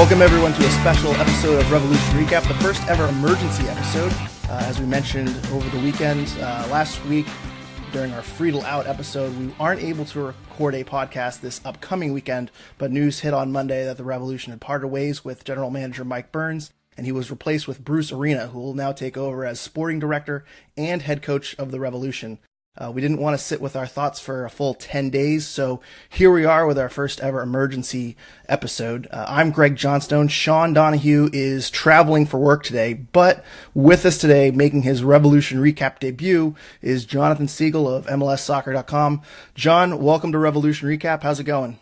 Welcome everyone to a special episode of Revolution Recap, the first ever emergency episode. As we mentioned over the weekend, last week during our Friedel Out episode, we aren't able to record a podcast this upcoming weekend, but news hit on Monday that the Revolution had parted ways with general manager Mike Burns, and he was replaced with Bruce Arena, who will now take over as sporting director and head coach of the Revolution. We didn't want to sit with our thoughts for a full 10 days, so here we are with our first ever emergency episode. I'm Greg Johnstone. Sean Donahue is traveling for work today, but with us today, making his Revolution Recap debut, is Jonathan Siegel of MLSsoccer.com. John, welcome to Revolution Recap. How's it going?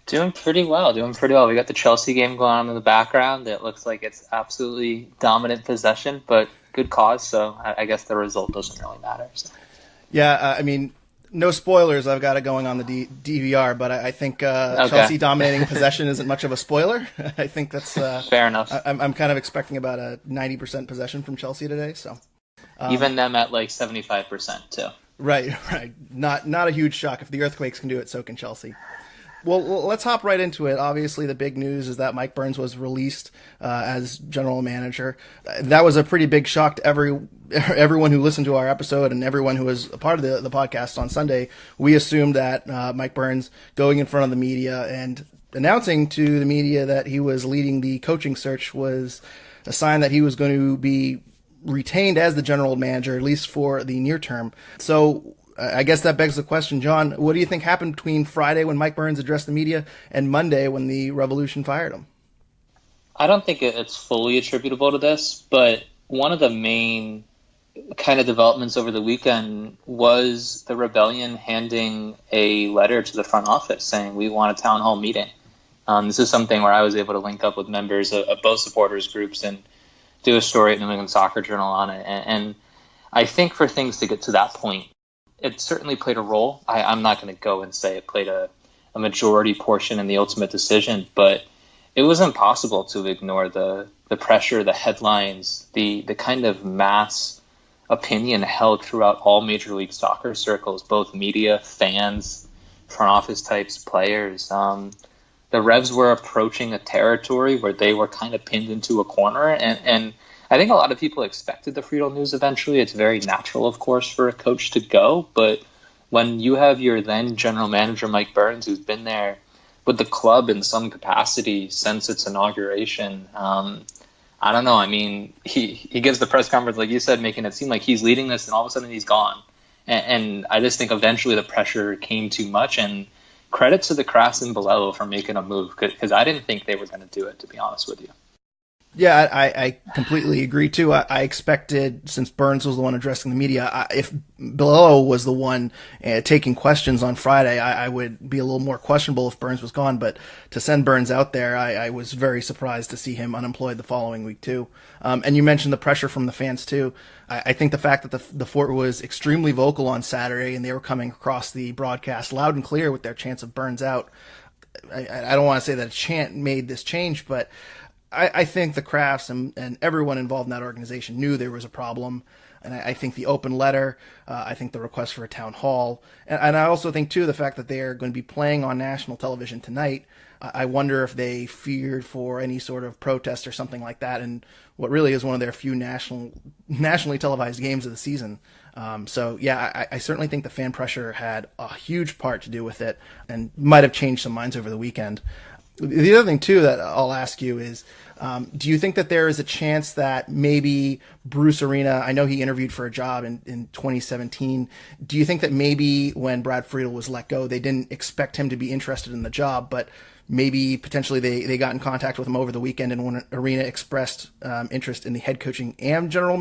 Doing pretty well. We got the Chelsea game going on in the background. It looks like it's absolutely dominant possession, but good cause, so I guess the result doesn't really matter. So. Yeah, I mean, no spoilers I've got it going on the DVR, but I think Chelsea dominating possession isn't much of a spoiler. I think that's fair enough. I'm kind of expecting about a 90% possession from Chelsea today. So even them at like 75% too. Right. Not a huge shock. If the Earthquakes can do it, so can Chelsea. Well, let's hop right into it. Obviously, the big news is that Mike Burns was released as general manager. That was a pretty big shock to everyone who listened to our episode and everyone who was a part of the podcast on Sunday. We assumed that Mike Burns going in front of the media and announcing to the media that he was leading the coaching search was a sign that he was going to be retained as the general manager, at least for the near term. So I guess that begs the question, John, what do you think happened between Friday when Mike Burns addressed the media and Monday when the Revolution fired him? I don't think it's fully attributable to this, but one of the main kind of developments over the weekend was the Rebellion handing a letter to the front office saying, we want a town hall meeting. This is something where I was able to link up with members of both supporters groups and do a story at New England Soccer Journal on it. And I think for things to get to that point, it certainly played a role. I'm not going to go and say it played a majority portion in the ultimate decision, but it was impossible to ignore the pressure, the headlines, the kind of mass opinion held throughout all Major League Soccer circles, both media, fans, front office types, players. The Revs were approaching a territory where they were kind of pinned into a corner, and I think a lot of people expected the Friedel news eventually. It's very natural, of course, for a coach to go. But when you have your then general manager, Mike Burns, who's been there with the club in some capacity since its inauguration, I don't know. I mean, he gives the press conference, like you said, making it seem like he's leading this, and all of a sudden he's gone. And I just think eventually the pressure came too much. And credit to the Kraft and Bilello for making a move, because I didn't think they were going to do it, to be honest with you. Yeah, I completely agree, too. I expected, since Burns was the one addressing the media, if Bilello was the one taking questions on Friday, I would be a little more questionable if Burns was gone. But to send Burns out there, I was very surprised to see him unemployed the following week, too. And you mentioned the pressure from the fans, too. I think the fact that the Fort was extremely vocal on Saturday and they were coming across the broadcast loud and clear with their chants of Burns out. I don't want to say that a chant made this change, but I think the Crafts and everyone involved in that organization knew there was a problem. And I think the open letter, I think the request for a town hall, and I also think, too, the fact that they are going to be playing on national television tonight, I wonder if they feared for any sort of protest or something like that in what really is one of their few nationally televised games of the season. So, yeah, I certainly think the fan pressure had a huge part to do with it and might have changed some minds over the weekend. The other thing, too, that I'll ask you is, do you think that there is a chance that maybe Bruce Arena, I know he interviewed for a job in 2017, do you think that maybe when Brad Friedel was let go, they didn't expect him to be interested in the job, but maybe potentially they got in contact with him over the weekend and when Arena expressed interest in the head coaching and general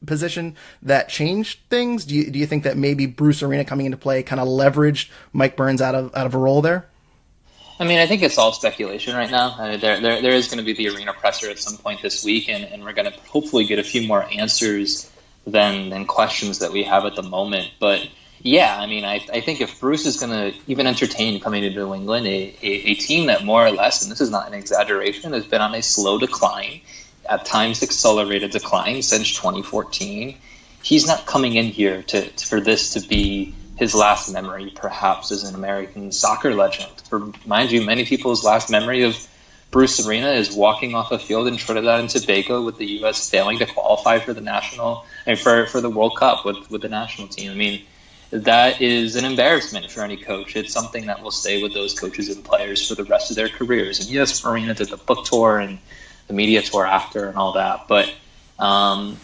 position, that changed things? Do you think that maybe Bruce Arena coming into play kind of leveraged Mike Burns out of a role there? I mean, I think it's all speculation right now. I mean, there is going to be the Arena presser at some point this week, and we're going to hopefully get a few more answers than questions that we have at the moment. But yeah, I mean, I think if Bruce is going to even entertain coming to New England, a team that more or less, and this is not an exaggeration, has been on a slow decline, at times accelerated decline since 2014, he's not coming in here for this to be his last memory, perhaps, as an American soccer legend. For, mind you, many people's last memory of Bruce Arena is walking off a field in Trinidad and Tobago with the U.S. failing to qualify for the national and for the World Cup with the national team. I mean, that is an embarrassment for any coach. It's something that will stay with those coaches and players for the rest of their careers. And yes, Arena did the book tour and the media tour after and all that, but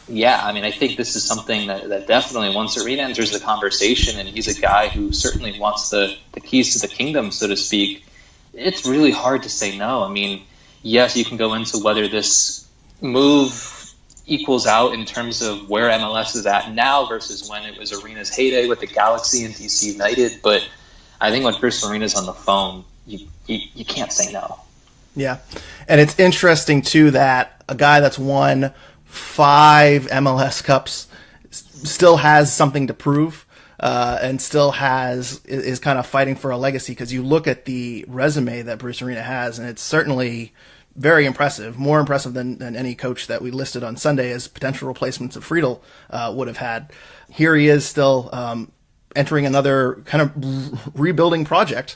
yeah, I mean, I think this is something that definitely, once Arena enters the conversation, and he's a guy who certainly wants the keys to the kingdom, so to speak, it's really hard to say no. I mean, yes, you can go into whether this move equals out in terms of where MLS is at now versus when it was Arena's heyday with the Galaxy and DC United, but I think when Bruce Arena's on the phone, you can't say no. Yeah, and it's interesting, too, that a guy that's won 5 MLS Cups still has something to prove, and still is kind of fighting for a legacy, because you look at the resume that Bruce Arena has, and it's certainly very impressive, more impressive than any coach that we listed on Sunday as potential replacements of Friedel would have had. Here he is still entering another kind of rebuilding project.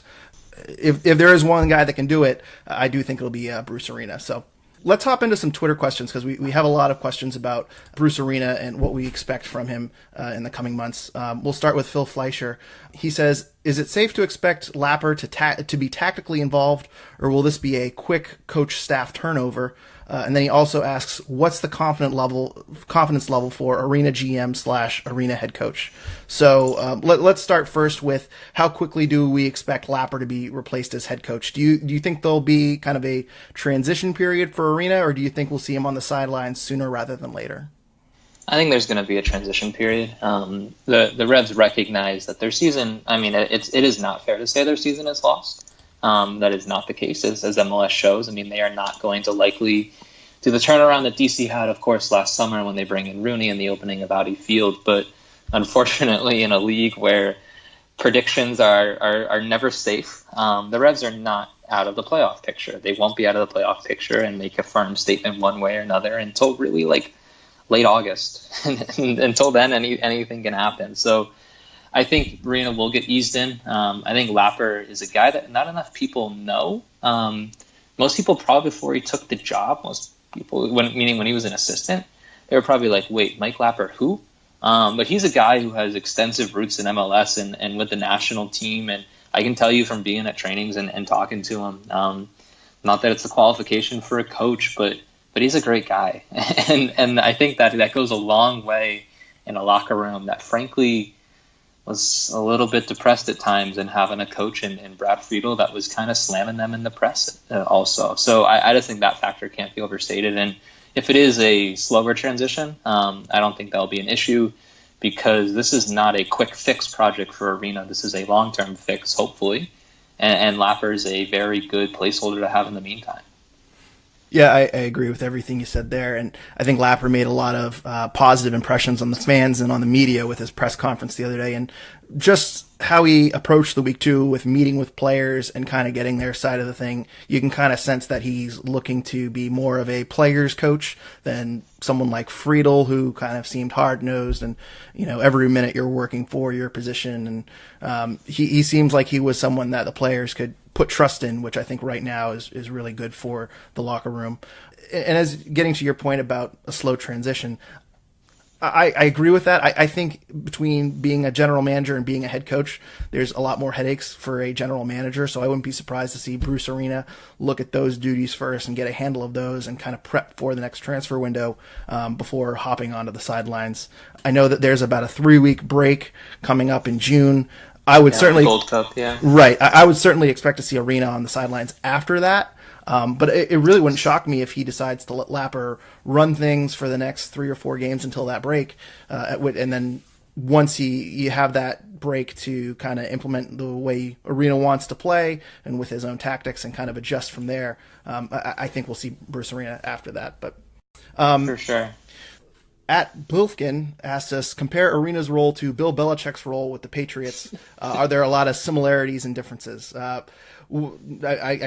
If there is one guy that can do it, I do think it'll be Bruce Arena. So let's hop into some Twitter questions, because we have a lot of questions about Bruce Arena and what we expect from him in the coming months. We'll start with Phil Fleischer. He says, is it safe to expect Lapper to be tactically involved, or will this be a quick coach staff turnover? And then he also asks, what's the confidence level for Arena GM / Arena head coach? So let's start first with, how quickly do we expect Lapper to be replaced as head coach? Do you think there'll be kind of a transition period for Arena, or do you think we'll see him on the sidelines sooner rather than later? I think there's going to be a transition period. The Revs recognize that their season, I mean, it is not fair to say their season is lost. That is not the case, as MLS shows. I mean, they are not going to likely do the turnaround that DC had, of course, last summer when they bring in Rooney and the opening of Audi Field. But unfortunately, in a league where predictions are never safe, the Revs are not out of the playoff picture. They won't be out of the playoff picture and make a firm statement one way or another until really like late August. And until then, anything can happen. So I think Arena will get eased in. I think Lapper is a guy that not enough people know. Most people probably, before he took the job, most people, when he was an assistant, they were probably like, wait, Mike Lapper, who? But he's a guy who has extensive roots in MLS and with the national team. And I can tell you from being at trainings and talking to him, not that it's a qualification for a coach, but he's a great guy. And I think that goes a long way in a locker room that, frankly, was a little bit depressed at times, and having a coach in Brad Friedel that was kind of slamming them in the press also. So I just think that factor can't be overstated. And if it is a slower transition, I don't think that'll be an issue, because this is not a quick fix project for Arena. This is a long-term fix, hopefully. And Lapper is a very good placeholder to have in the meantime. Yeah, I agree with everything you said there. And I think Lapper made a lot of positive impressions on the fans and on the media with his press conference the other day. And just how he approached the week 2 with meeting with players and kind of getting their side of the thing, you can kind of sense that he's looking to be more of a player's coach than someone like Friedel, who kind of seemed hard-nosed and, every minute you're working for your position. And he seems like he was someone that the players could put trust in, which I think right now is really good for the locker room. And as getting to your point about a slow transition, I agree with that. I think between being a general manager and being a head coach, there's a lot more headaches for a general manager. So I wouldn't be surprised to see Bruce Arena look at those duties first and get a handle of those and kind of prep for the next transfer window before hopping onto the sidelines. I know that there's about a 3-week break coming up in June. I would certainly Gold Cup, yeah. Right. I would certainly expect to see Arena on the sidelines after that. But it really wouldn't shock me if he decides to let Lapper run things for the next 3 or 4 games until that break. And then once you have that break to kind of implement the way Arena wants to play and with his own tactics and kind of adjust from there, I think we'll see Bruce Arena after that. But for sure. At Bulfkin asked us, compare Arena's role to Bill Belichick's role with the Patriots. Are there a lot of similarities and differences? I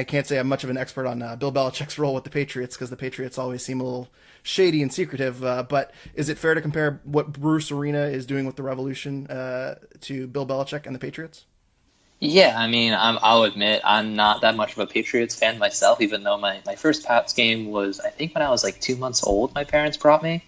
can't say I'm much of an expert on Bill Belichick's role with the Patriots, because the Patriots always seem a little shady and secretive. But is it fair to compare what Bruce Arena is doing with the Revolution to Bill Belichick and the Patriots? Yeah, I mean, I'll admit I'm not that much of a Patriots fan myself, even though my first Pats game was, I think, when I was like 2 months old, my parents brought me,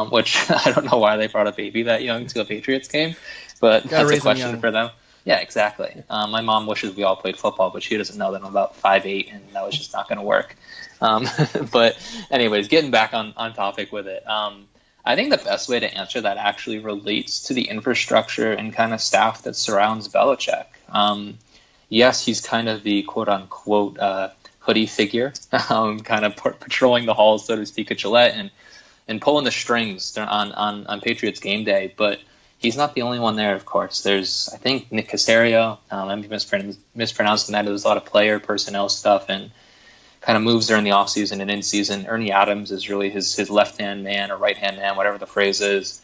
which I don't know why they brought a baby that young to a Patriots game, but Gotta that's a raise them question young. for them. Yeah, exactly. My mom wishes we all played football, but she doesn't know that I'm about 5'8", and that was just not going to work. Um, but anyways, getting back on topic with it. I think the best way to answer that actually relates to the infrastructure and kind of staff that surrounds Belichick. Yes, he's kind of the quote-unquote hoodie figure, kind of patrolling the halls, so to speak, at Gillette and pulling the strings on Patriots game day. But he's not the only one there, of course. There's, I think, Nick Caserio. I'm mispronouncing that. There's a lot of player personnel stuff and kind of moves during the offseason and in-season. Ernie Adams is really his left-hand man or right-hand man, whatever the phrase is.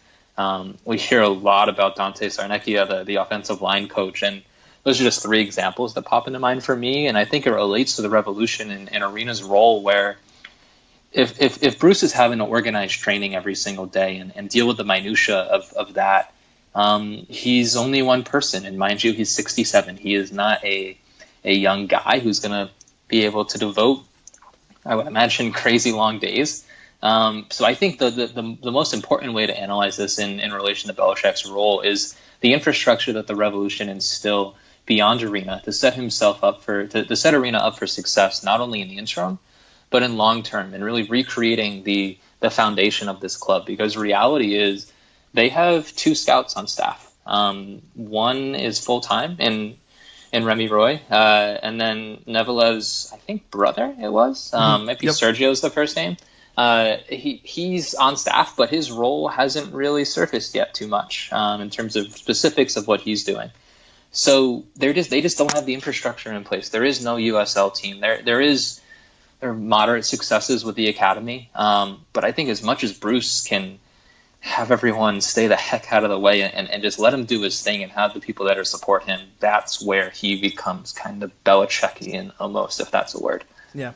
We hear a lot about Dante Sarnecchia, the offensive line coach, and those are just three examples that pop into mind for me, and I think it relates to the Revolution and Arena's role where if Bruce is having to organize training every single day and deal with the minutia of that, he's only one person, and mind you, he's 67. He is not a young guy who's going to be able to devote, I would imagine, crazy long days. So I think the most important way to analyze this in relation to Belichick's role is the infrastructure that the Revolution instill beyond Arena to set himself up to set Arena up for success, not only in the interim, but in long term, and really recreating the foundation of this club. Because reality is they have two scouts on staff. One is full time in Remy Roy, and then Nevilev's, I think, brother it was. Maybe Yep. Sergio's the first name. He's on staff, but his role hasn't really surfaced yet too much in terms of specifics of what he's doing. So they just don't have the infrastructure in place. There is no USL team. There are moderate successes with the academy, but I think as much as Bruce can have everyone stay the heck out of the way and just let him do his thing and have the people that support him, that's where he becomes kind of Belichickian almost, if that's a word. Yeah,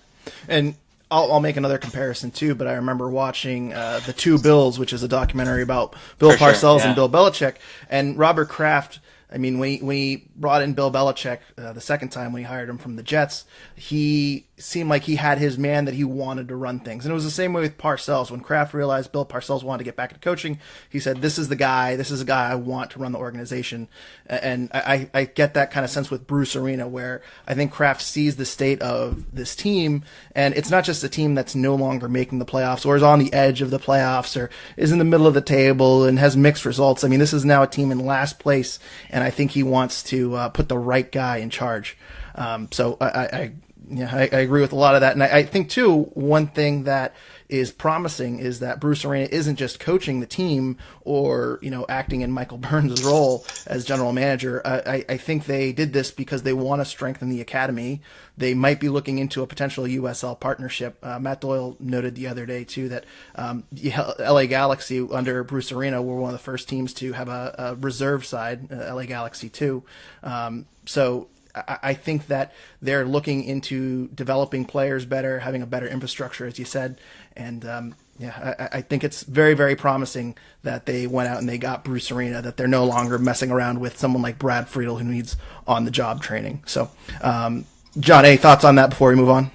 and I'll make another comparison too. But I remember watching The Two Bills, which is a documentary about Bill For sure, Parcells yeah. and Bill Belichick, and Robert Kraft. I mean, when he brought in Bill Belichick the second time when he hired him from the Jets, he seemed like he had his man that he wanted to run things. And it was the same way with Parcells. When Kraft realized Bill Parcells wanted to get back into coaching, he said, this is a guy I want to run the organization. And I get that kind of sense with Bruce Arena, where I think Kraft sees the state of this team, and it's not just a team that's no longer making the playoffs or is on the edge of the playoffs or is in the middle of the table and has mixed results. I mean, this is now a team in last place, and I think he wants to put the right guy in charge. So I agree with a lot of that. And I think, too, one thing that is promising is that Bruce Arena isn't just coaching the team or, acting in Michael Burns' role as general manager. I think they did this because they want to strengthen the academy. They might be looking into a potential USL partnership. Matt Doyle noted the other day, too, that LA Galaxy under Bruce Arena were one of the first teams to have a reserve side, LA Galaxy 2. So I think that they're looking into developing players better, having a better infrastructure, as you said. And I think it's very, very promising that they went out and they got Bruce Arena, that they're no longer messing around with someone like Brad Friedel who needs on-the-job training. So, John, any thoughts on that before we move on?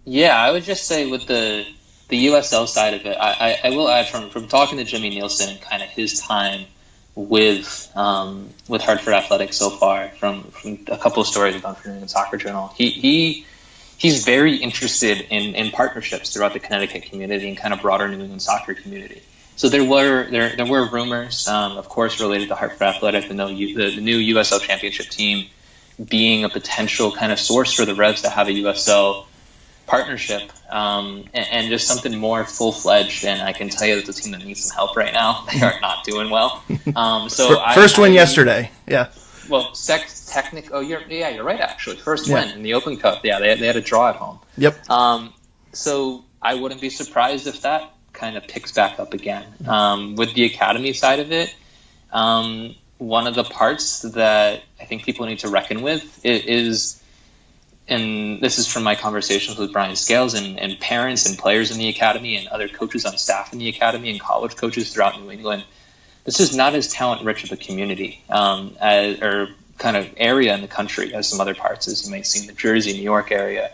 Yeah, I would just say with the USL side of it, I will add from talking to Jimmy Nielsen and kind of his time with Hartford Athletics so far, from a couple of stories I've done for New England Soccer Journal. He's very interested in partnerships throughout the Connecticut community and kind of broader New England soccer community. So there were rumors, of course, related to Hartford Athletic, the new USL Championship team being a potential kind of source for the Revs to have a USL partnership, and just something more full-fledged. And I can tell you that the team that needs some help right now, they are not doing well. First win yesterday. Yeah. Well, you're right, actually. First win in the Open Cup. Yeah, they had a draw at home. Yep. So I wouldn't be surprised if that kind of picks back up again. With the academy side of it, one of the parts that I think people need to reckon with is, and this is from my conversations with Brian Scales and parents and players in the academy and other coaches on staff in the academy and college coaches throughout New England, this is not as talent-rich of a community or kind of area in the country as some other parts, as you might see in the Jersey, New York area,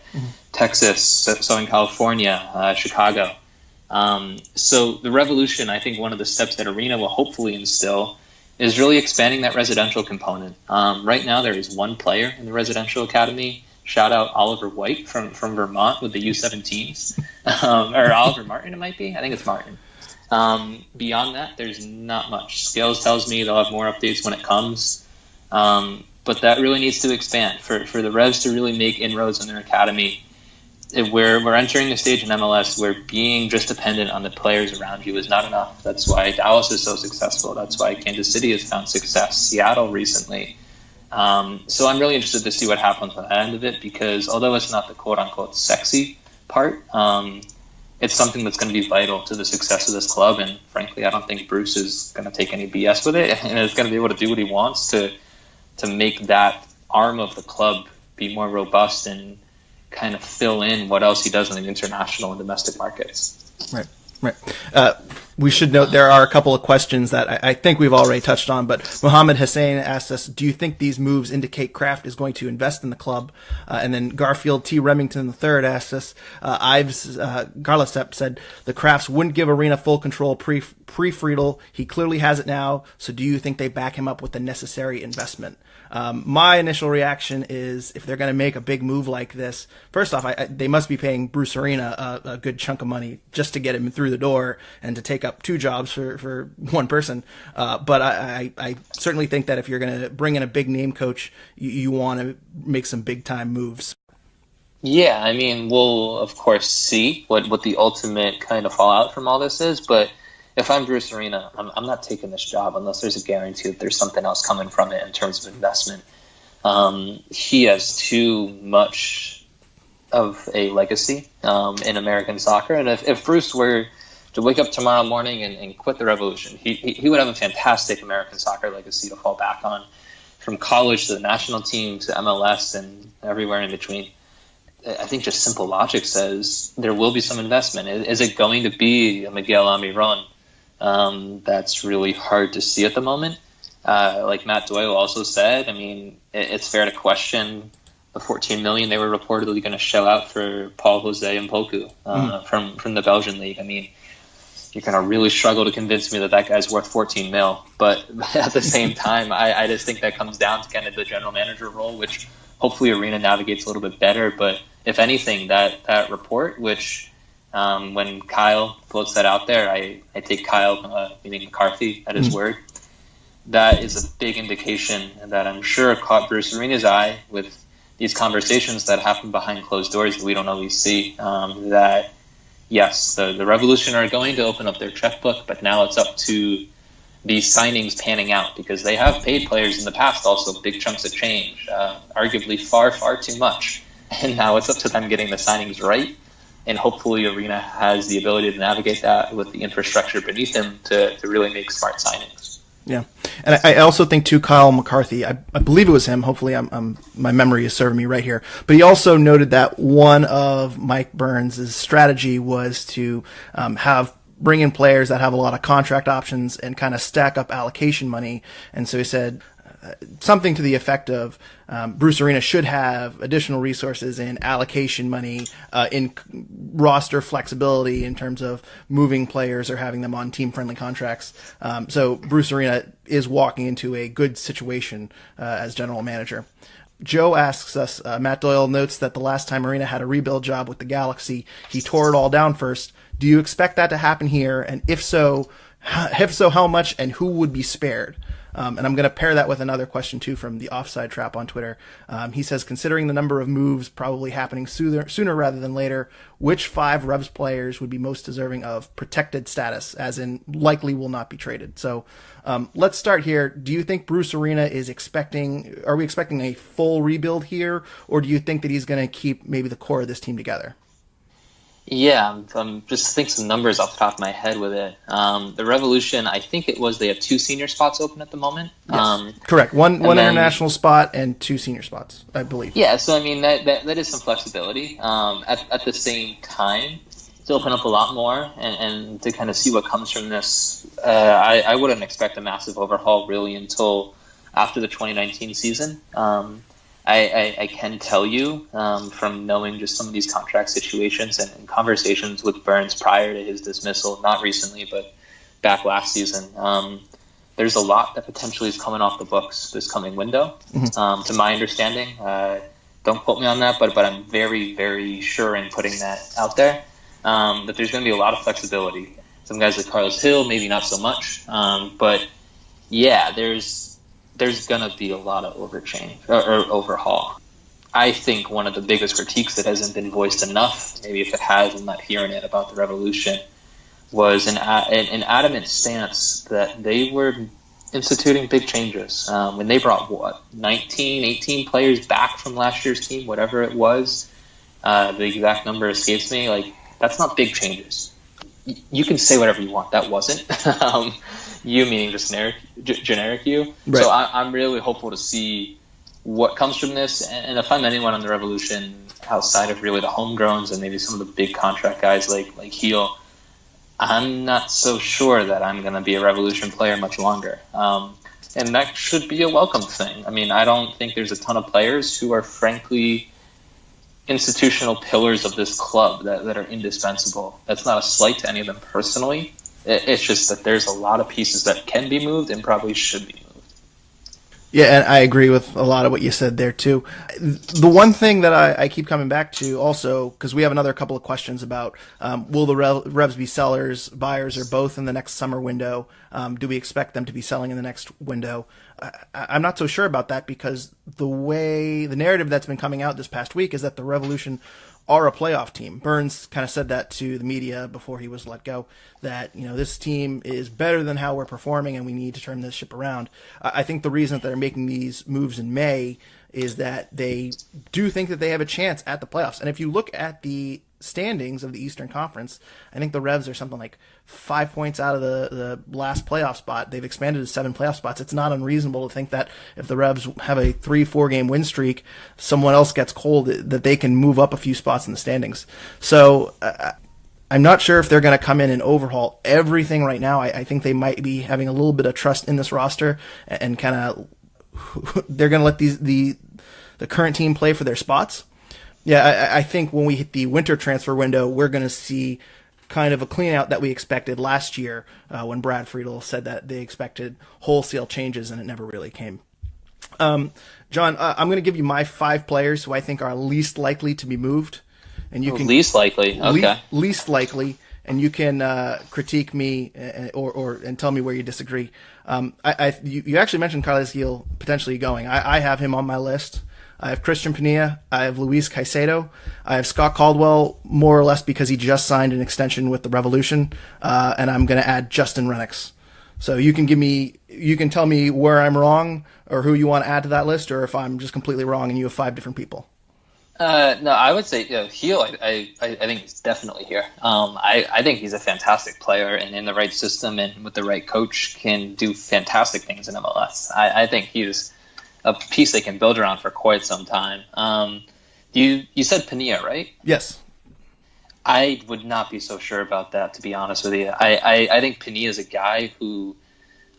Texas, Southern California, Chicago. So the revolution, I think one of the steps that Arena will hopefully instill is really expanding that residential component. Right now there is one player in the residential academy. Shout out Oliver White from Vermont with the U17s, or Oliver Martin it might be. I think it's Martin. Beyond that, there's not much. Scales tells me they'll have more updates when it comes, but that really needs to expand for the Revs to really make inroads in their academy. We're entering a stage in MLS where being just dependent on the players around you is not enough. That's why Dallas is so successful. That's why Kansas City has found success. Seattle recently. So I'm really interested to see what happens on that end of it, because although it's not the quote-unquote sexy part, it's something that's going to be vital to the success of this club. And frankly, I don't think Bruce is going to take any BS with it, and is going to be able to do what he wants to make that arm of the club be more robust and kind of fill in what else he does in the international and domestic markets. Right. We should note there are a couple of questions that I think we've already touched on, but Mohammed Hussein asked us, do you think these moves indicate Kraft is going to invest in the club? And then Garfield T. Remington III asked us, Ives Garlasep said, the Krafts wouldn't give Arena full control pre-Friedel. He clearly has it now, so do you think they back him up with the necessary investment? My initial reaction is, if they're going to make a big move like this, first off, they must be paying Bruce Arena a good chunk of money just to get him through the door and to take up two jobs for one person. But I certainly think that if you're going to bring in a big name coach, you want to make some big time moves. Yeah, I mean, we'll of course see what the ultimate kind of fallout from all this is, but if I'm Bruce Arena, I'm not taking this job unless there's a guarantee that there's something else coming from it in terms of investment. He has too much of a legacy in American soccer. And if Bruce were to wake up tomorrow morning and quit the Revolution, he would have a fantastic American soccer legacy to fall back on, from college to the national team to MLS and everywhere in between. I think just simple logic says there will be some investment. Is it going to be a Miguel Almiron? That's really hard to see at the moment. Like Matt Doyle also said, I mean, it's fair to question the $14 million they were reportedly going to shell out for Paul Jose Mpoku from the Belgian league. I mean, you're going to really struggle to convince me that guy's worth $14 million. But at the same time, I just think that comes down to kind of the general manager role, which hopefully Arena navigates a little bit better. But if anything, that report, which when Kyle floats that out there, I take Kyle, meaning McCarthy, at his word. That is a big indication that I'm sure caught Bruce Arena's eye with these conversations that happen behind closed doors that we don't always see. That, yes, the Revolution are going to open up their checkbook, but now it's up to these signings panning out, because they have paid players in the past also big chunks of change, arguably far, far too much. And now it's up to them getting the signings right. And hopefully Arena has the ability to navigate that with the infrastructure beneath him to really make smart signings. Yeah. And I also think, too, Kyle McCarthy, I believe it was him. Hopefully my memory is serving me right here. But he also noted that one of Mike Burns' strategy was to bring in players that have a lot of contract options and kind of stack up allocation money. And so he said something to the effect of Bruce Arena should have additional resources in allocation money, in roster flexibility in terms of moving players or having them on team-friendly contracts. So Bruce Arena is walking into a good situation as general manager. Joe asks us, Matt Doyle notes that the last time Arena had a rebuild job with the Galaxy, he tore it all down first. Do you expect that to happen here? And if so, how much and who would be spared? And I'm going to pair that with another question, too, from the Offside Trap on Twitter. He says, considering the number of moves probably happening sooner rather than later, which 5 Revs players would be most deserving of protected status, as in likely will not be traded? So let's start here. Do you think Bruce Arena are we expecting a full rebuild here, or do you think that he's going to keep maybe the core of this team together? Yeah, I'm just think some numbers off the top of my head with it. The Revolution, I think they have 2 senior spots open at the moment. Yes, correct. One international spot and 2 senior spots, I believe. Yeah, so I mean that is some flexibility. At the same time, to open up a lot more and to kind of see what comes from this, I wouldn't expect a massive overhaul really until after the 2019 season. I can tell you from knowing just some of these contract situations and conversations with Burns prior to his dismissal, not recently, but back last season, there's a lot that potentially is coming off the books this coming window. To my understanding, don't quote me on that, but I'm very, very sure in putting that out there, that there's going to be a lot of flexibility. Some guys like Carlos Hill, maybe not so much, but yeah, there's going to be a lot of or overhaul. I think one of the biggest critiques that hasn't been voiced enough, maybe if it has, I'm not hearing it, about the Revolution, was an adamant stance that they were instituting big changes. When they brought, 19, 18 players back from last year's team, whatever it was, the exact number escapes me, like, that's not big changes. You can say whatever you want. That wasn't. You meaning just generic you. Right. So I'm really hopeful to see what comes from this. And if I'm anyone on the Revolution outside of really the homegrowns and maybe some of the big contract guys like Heel, I'm not so sure that I'm going to be a Revolution player much longer. And that should be a welcome thing. I mean, I don't think there's a ton of players who are frankly institutional pillars of this club that are indispensable. That's not a slight to any of them personally. It's just that there's a lot of pieces that can be moved and probably should be moved. Yeah, and I agree with a lot of what you said there, too. The one thing that I keep coming back to also, because we have another couple of questions about will the Revs be sellers, buyers, or both in the next summer window? Do we expect them to be selling in the next window? I'm not so sure about that, because the narrative that's been coming out this past week is that the Revolution are a playoff team. Burns kind of said that to the media before he was let go, that, this team is better than how we're performing and we need to turn this ship around. I think the reason that they're making these moves in May is that they do think that they have a chance at the playoffs. And if you look at the standings of the Eastern Conference, I think the Revs are something like 5 points out of the last playoff spot. They've expanded to 7 playoff spots. It's not unreasonable to think that if the Revs have a 3-4 game win streak, someone else gets cold, that they can move up a few spots in the standings. So I'm not sure if they're going to come in and overhaul everything right now. I think they might be having a little bit of trust in this roster and kind of they're going to let the current team play for their spots. Yeah, I think when we hit the winter transfer window, we're going to see kind of a clean out that we expected last year when Brad Friedel said that they expected wholesale changes, and it never really came. John, I'm going to give you my 5 players who I think are least likely to be moved. And you can least likely, okay. Least likely, and you can critique me and tell me where you disagree. You actually mentioned Carles Gil potentially going. I have him on my list. I have Christian Pania. I have Luis Caicedo. I have Scott Caldwell, more or less because he just signed an extension with the Revolution. And I'm going to add Justin Rennicks. So you can tell me where I'm wrong or who you want to add to that list, or if I'm just completely wrong and you have 5 different people. No, I would say Heel. I think he's definitely here. I think he's a fantastic player, and in the right system and with the right coach, can do fantastic things in MLS. I think he's a piece they can build around for quite some time. You said Pania, right? Yes. I would not be so sure about that, to be honest with you. I think Pania is a guy who,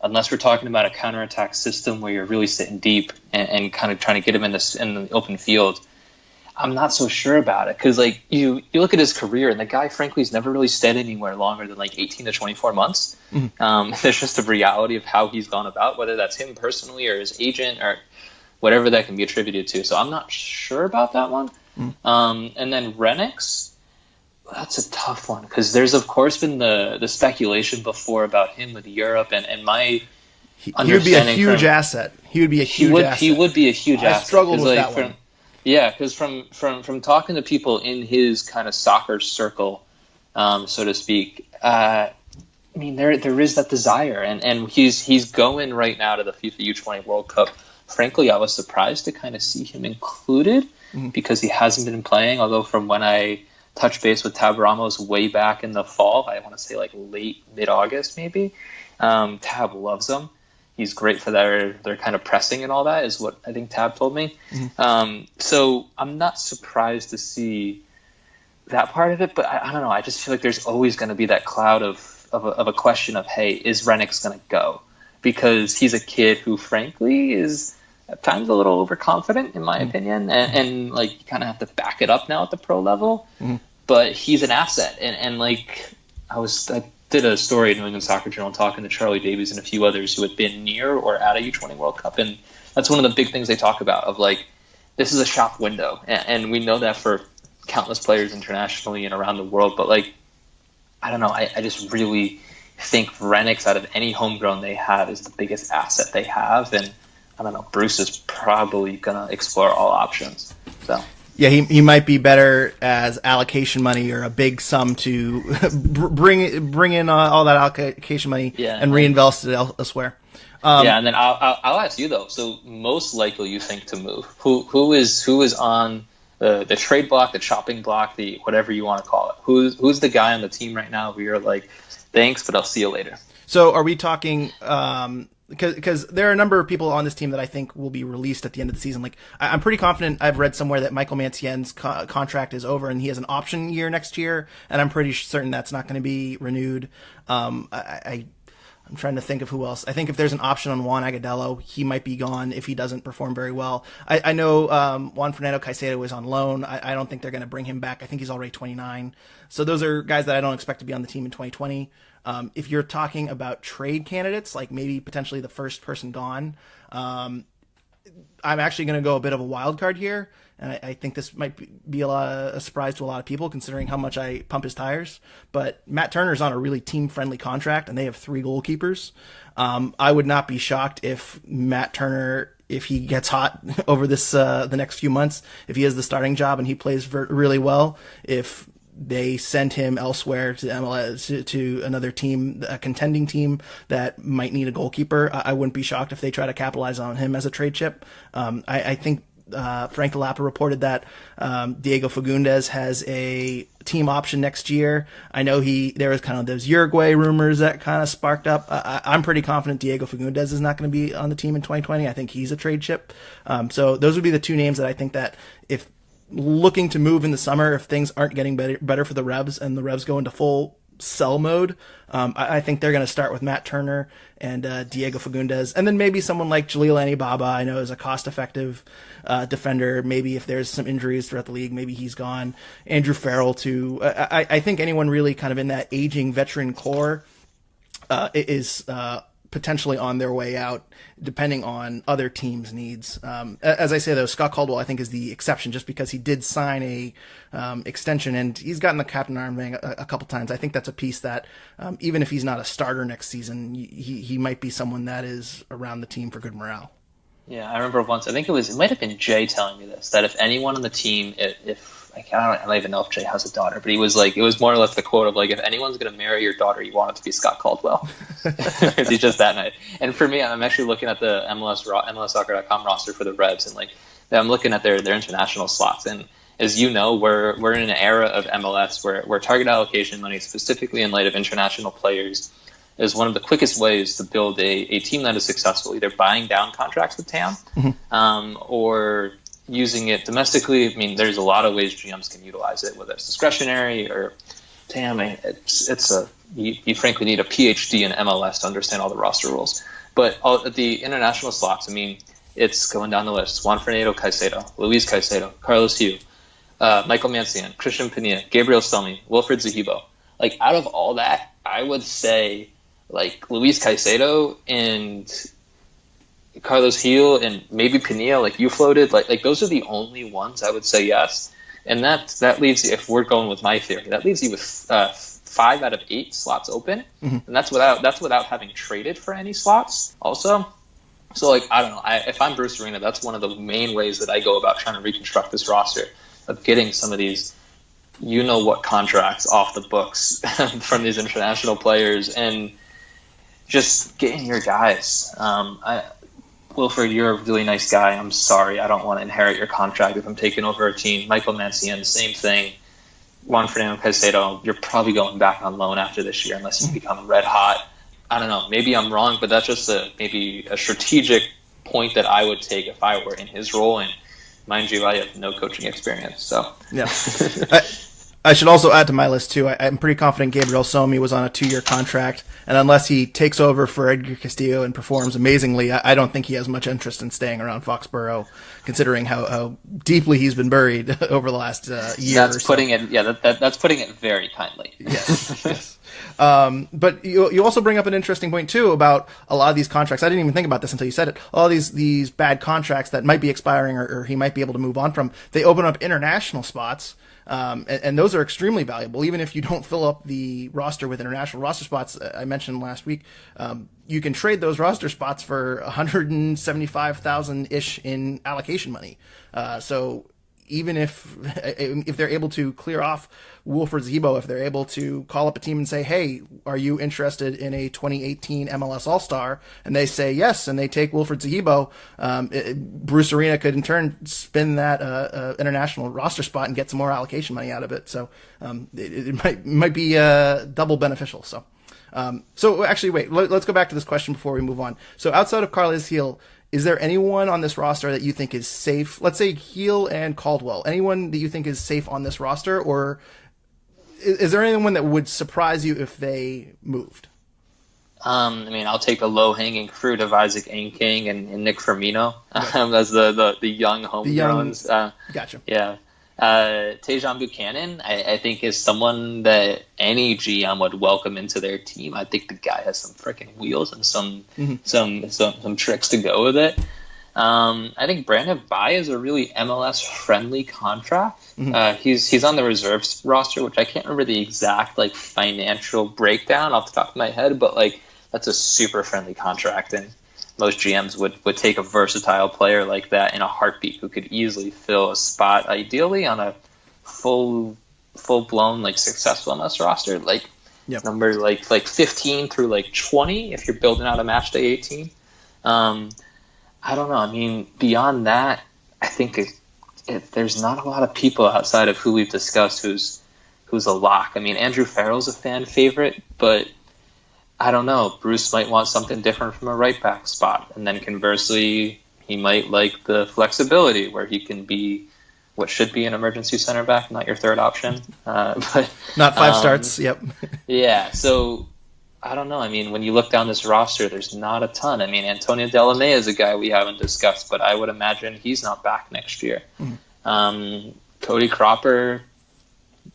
unless we're talking about a counterattack system where you're really sitting deep and kind of trying to get him in the open field, I'm not so sure about it, because you look at his career, and the guy, frankly, has never really stayed anywhere longer than 18 to 24 months. Mm-hmm. There's just a reality of how he's gone about, whether that's him personally or his agent or whatever that can be attributed to. So I'm not sure about that one. Mm-hmm. And then Rennicks, that's a tough one, because there's of course been the speculation before about him with Europe, and my he would be a huge asset. He would be a huge asset. He would be a huge asset. I struggled with that one. Yeah, because from talking to people in his kind of soccer circle, so to speak, I mean there is that desire, and he's going right now to the FIFA U20 World Cup. Frankly, I was surprised to kind of see him included, because he hasn't been playing. Although from when I touched base with Tab Ramos way back in the fall, I want to say late mid-August maybe, Tab loves him. He's great for their kind of pressing and all that, is what I think Tab told me. Mm-hmm. So I'm not surprised to see that part of it, but I don't know. I just feel like there's always going to be that cloud of a question of, hey, is Rennicks going to go? because he's a kid who, frankly, is at times a little overconfident, in my opinion, and like you kind of have to back it up now at the pro level. But he's an asset, and like I did a story in New England Soccer Journal talking to Charlie Davies and a few others who had been near or at a U20 World Cup, and that's one of the big things they talk about of like, this is a shop window, and we know that for countless players internationally and around the world, but like, I don't know, I just really think Renix, out of any homegrown they have, is the biggest asset they have, and I don't know, Bruce is probably going to explore all options. So yeah, he might be better as allocation money or a big sum to bring in all that allocation money and reinvest it elsewhere. And then I'll ask you though. So most likely you think to move, who is on the trade block, the chopping block, the whatever you want to call it? Who's the guy on the team right now who you're like, thanks, but I'll see you later? So are we talking? Because there are a number of people on this team that I think will be released at the end of the season. Like I'm pretty confident. I've read somewhere that Michael Mancien's contract is over and he has an option year next year, and I'm pretty certain that's not going to be renewed. I'm trying to think of who else. I think if there's an option on Juan Agudelo, he might be gone if he doesn't perform very well. I know Juan Fernando Caicedo is on loan. I don't think they're going to bring him back. I think he's already 29. So those are guys that I don't expect to be on the team in 2020. If you're talking about trade candidates, like maybe potentially the first person gone, I'm actually going to go a bit of a wild card here. And I think this might be a surprise to a lot of people considering how much I pump his tires. But Matt Turner's on a really team-friendly contract, and they have 3 goalkeepers. I would not be shocked if Matt Turner, if he gets hot over the next few months, if he has the starting job and he plays really well, if they send him elsewhere to MLS, to another team, a contending team that might need a goalkeeper. I wouldn't be shocked if they try to capitalize on him as a trade chip. I think Frank Delapa reported that Diego Fagundes has a team option next year. I know there was kind of those Uruguay rumors that kind of sparked up. I'm pretty confident Diego Fagundes is not going to be on the team in 2020. I think he's a trade chip. So those would be the 2 names that I think that if looking to move in the summer, if things aren't getting better for the Revs and the Revs go into full sell mode, I think they're going to start with Matt Turner and Diego Fagundes, and then maybe someone like Jalil Anibaba. I know is a cost-effective defender. Maybe if there's some injuries throughout the league, maybe he's gone. Andrew Farrell too. I think anyone really kind of in that aging veteran core is potentially on their way out, depending on other teams' needs. As I say, though, Scott Caldwell, I think, is the exception, just because he did sign a extension, and he's gotten the captain armband a couple times. I think that's a piece that, even if he's not a starter next season, he might be someone that is around the team for good morale. Yeah, I remember once, I think it might have been Jay telling me this, that if anyone on the team, I don't even know if Jay has a daughter, but he was like, it was more or less the quote of like, if anyone's going to marry your daughter, you want it to be Scott Caldwell. Because he's just that nice. And for me, I'm actually looking at the MLSsoccer.com roster for the Revs, and like, I'm looking at their international slots. And as you know, we're in an era of MLS where target allocation money, specifically in light of international players, is one of the quickest ways to build a team that is successful, either buying down contracts with TAM or using it domestically. I mean, there's a lot of ways GMs can utilize it, whether it's discretionary or TAM. You frankly need a PhD in MLS to understand all the roster rules. But the international slots, I mean, it's going down the list. Juan Fernando Caicedo, Luis Caicedo, Carlos Hugh, Michael Mancien, Christian Pena, Gabriel Stelmi, Wilfred Zahibo. Like, out of all that, I would say like Luis Caicedo and Carlos Gil and maybe Pinilla, like you floated, like those are the only ones I would say yes. And that leaves you, if we're going with my theory, that leaves you with 5 out of 8 slots open, and that's without having traded for any slots also. So like, I don't know, if I'm Bruce Arena, that's one of the main ways that I go about trying to reconstruct this roster, of getting some of these what contracts off the books from these international players and just getting your guys. Wilfred, you're a really nice guy. I'm sorry, I don't want to inherit your contract if I'm taking over a team. Michael Mancien, same thing. Juan Fernando Caicedo, you're probably going back on loan after this year unless you become red hot. I don't know, maybe I'm wrong, but that's just maybe a strategic point that I would take if I were in his role. And mind you, I have no coaching experience. So yeah. I should also add to my list, too, I'm pretty confident Gabriel Somi was on a 2-year contract, and unless he takes over for Edgar Castillo and performs amazingly, I don't think he has much interest in staying around Foxborough, considering how deeply he's been buried over the last year. That's putting it, that's putting it very kindly. Yes, yes. But you also bring up an interesting point, too, about a lot of these contracts. I didn't even think about this until you said it. All these bad contracts that might be expiring or he might be able to move on from, they open up international spots. And those are extremely valuable, even if you don't fill up the roster with international roster spots. I mentioned last week, you can trade those roster spots for 175,000 ish in allocation money. So even if they're able to clear off Wilfred Zahibo, if they're able to call up a team and say, hey, are you interested in a 2018 MLS All-Star? And they say yes, and they take Wilfred Zahibo, Bruce Arena could in turn spin that international roster spot and get some more allocation money out of it. So it might be double beneficial. So actually, wait, let's go back to this question before we move on. So outside of Carles Gil, is there anyone on this roster that you think is safe? Let's say Gil and Caldwell. Anyone that you think is safe on this roster, or is there anyone that would surprise you if they moved? I mean, I'll take the low-hanging fruit of Isaac Anking and Nick Firmino as the young homegrowns. Gotcha. Yeah. Tejan Buchanan, I think, is someone that any GM would welcome into their team. I think the guy has some freaking wheels and some tricks to go with it. I think Brandon Bai is a really MLS friendly contract. He's on the reserves roster, which I can't remember the exact financial breakdown off the top of my head, but that's a super friendly contract, and most GMs would take a versatile player like that in a heartbeat who could easily fill a spot, ideally on a full-blown successful MLS roster, number 15 through 20 if you're building out a match day 18. I don't know. I mean, beyond that, I think there's not a lot of people outside of who we've discussed who's a lock. I mean, Andrew Farrell's a fan favorite, but I don't know. Bruce might want something different from a right back spot. And then conversely, he might like the flexibility where he can be what should be an emergency center back, not your third option. But not 5 starts. Yep. Yeah. So I don't know. I mean, when you look down this roster, there's not a ton. I mean, Antonio Delamea is a guy we haven't discussed, but I would imagine he's not back next year. Cody Cropper,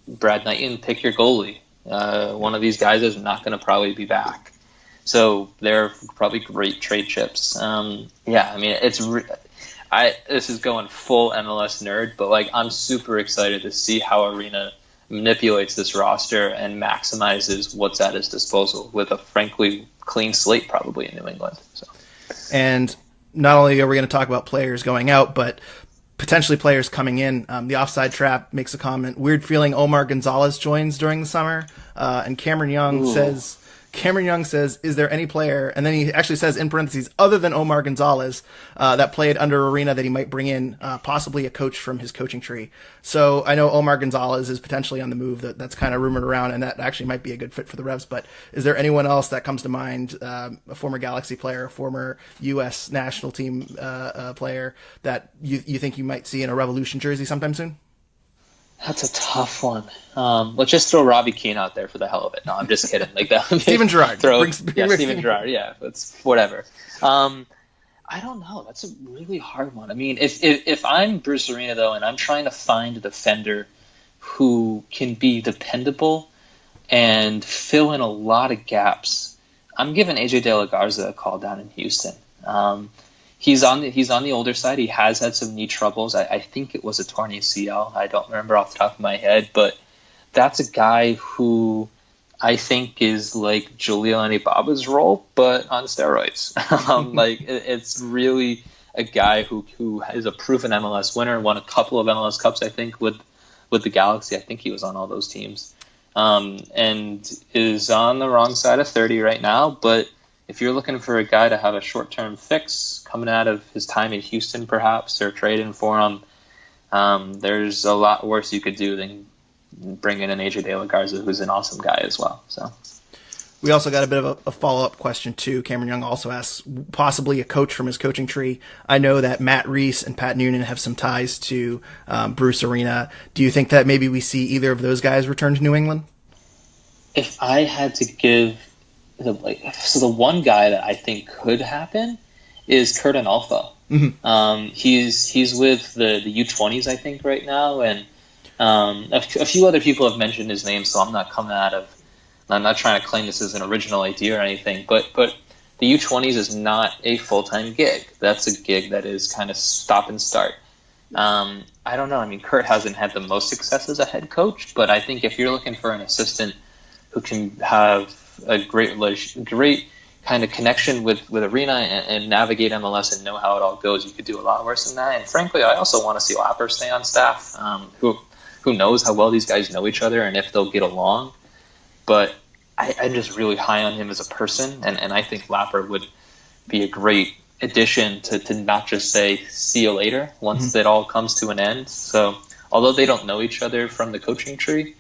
Brad Knighton, pick your goalie. One of these guys is not going to probably be back. So they're probably great trade chips. Yeah, I mean, this is going full MLS nerd, but I'm super excited to see how Arena manipulates this roster and maximizes what's at his disposal with a frankly clean slate probably in New England. So. And not only are we going to talk about players going out, but potentially players coming in. The Offside Trap makes a comment. Weird feeling Omar Gonzalez joins during the summer. And Cameron Young says, is there any player, and then he actually says in parentheses, other than Omar Gonzalez, that played under Arena that he might bring in, possibly a coach from his coaching tree. So I know Omar Gonzalez is potentially on the move. That's kind of rumored around, and that actually might be a good fit for the Revs. But is there anyone else that comes to mind, a former Galaxy player, a former U.S. national team player that you think you might see in a Revolution jersey sometime soon? That's a tough one. Let's just throw Robbie Keane out there for the hell of it. No, I'm just kidding. Steven Gerrard. Steven Gerrard. Yeah, it's whatever. I don't know. That's a really hard one. I mean, if I'm Bruce Arena though, and I'm trying to find a defender who can be dependable and fill in a lot of gaps, I'm giving AJ De La Garza a call down in Houston. He's on the older side. He has had some knee troubles. I think it was a torn ACL. I don't remember off the top of my head, but that's a guy who I think is like Julian Baba's role, but on steroids. It's really a guy who is a proven MLS winner, won a couple of MLS Cups, I think, with the Galaxy. I think he was on all those teams, and is on the wrong side of 30 right now, but if you're looking for a guy to have a short-term fix coming out of his time in Houston, perhaps, or trading for him, there's a lot worse you could do than bringing in AJ De La Garza, who's an awesome guy as well. So, We also got a bit of a follow-up question, too. Cameron Young also asks, possibly a coach from his coaching tree. I know that Matt Reese and Pat Noonan have some ties to Bruce Arena. Do you think that maybe we see either of those guys return to New England? If I had to give the one guy that I think could happen is Kurt Onalfo. Mm-hmm. He's with the U20s, I think, right now, and a few other people have mentioned his name, so I'm not trying to claim this as an original idea or anything, but the U20s is not a full-time gig. That's a gig that is kind of stop and start. I don't know. I mean, Kurt hasn't had the most success as a head coach, but I think if you're looking for an assistant who can have a great kind of connection with Arena and navigate MLS and know how it all goes, you could do a lot worse than that. And frankly, I also want to see Lapper stay on staff. Who knows how well these guys know each other and if they'll get along. But I'm just really high on him as a person, and I think Lapper would be a great addition to not just say, see you later, once it all comes to an end. So although they don't know each other from the coaching tree,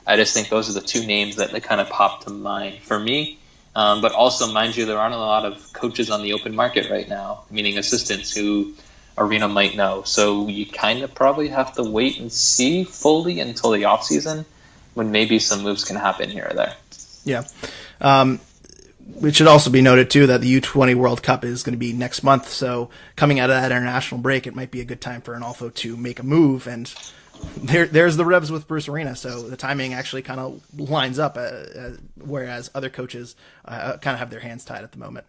I just think those are the two names that kind of pop to mind for me. But also, mind you, there aren't a lot of coaches on the open market right now, meaning assistants who Arena might know. So you kind of probably have to wait and see fully until the offseason when maybe some moves can happen here or there. Yeah. It should also be noted, too, that the U20 World Cup is going to be next month. So coming out of that international break, it might be a good time for Onalfo to make a move. And there's the Revs with Bruce Arena, so the timing actually kind of lines up, whereas other coaches kind of have their hands tied at the moment.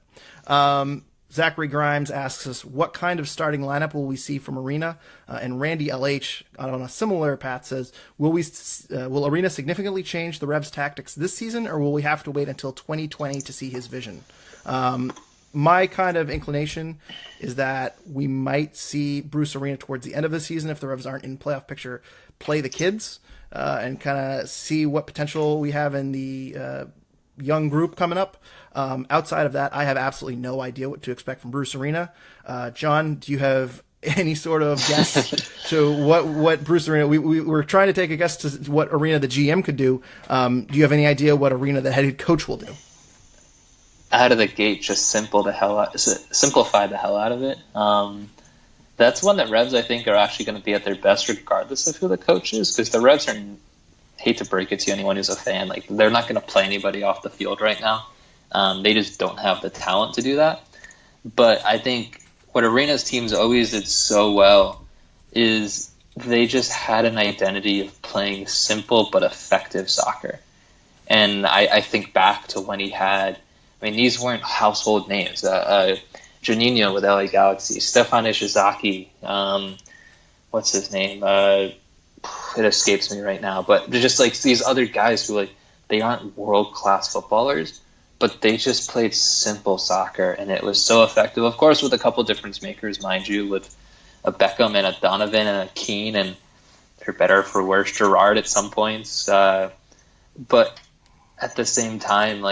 Zachary Grimes asks us, what kind of starting lineup will we see from Arena? And Randy LH, on a similar path, says, will Arena significantly change the Revs' tactics this season, or will we have to wait until 2020 to see his vision? My kind of inclination is that we might see Bruce Arena towards the end of the season, if the Revs aren't in playoff picture, play the kids and kind of see what potential we have in the young group coming up. Outside of that, I have absolutely no idea what to expect from Bruce Arena. John, do you have any sort of guess to what Bruce Arena? We were trying to take a guess to what Arena the GM could do. Do you have any idea what Arena the head coach will do? Out of the gate, just simplify the hell out of it. That's one that Revs, I think, are actually going to be at their best regardless of who the coach is, because the Revs hate to break it to anyone who's a fan, they're not going to play anybody off the field right now. They just don't have the talent to do that. But I think what Arena's teams always did so well is they just had an identity of playing simple but effective soccer. And I think back to when he had, these weren't household names. Juninho with LA Galaxy, Stefan Ishizaki, what's his name? It escapes me right now. But they're just these other guys who they aren't world-class footballers, but they just played simple soccer, and it was so effective. Of course, with a couple difference makers, mind you, with a Beckham and a Donovan and a Keane, and for better or for worse, Gerrard at some points. But at the same time,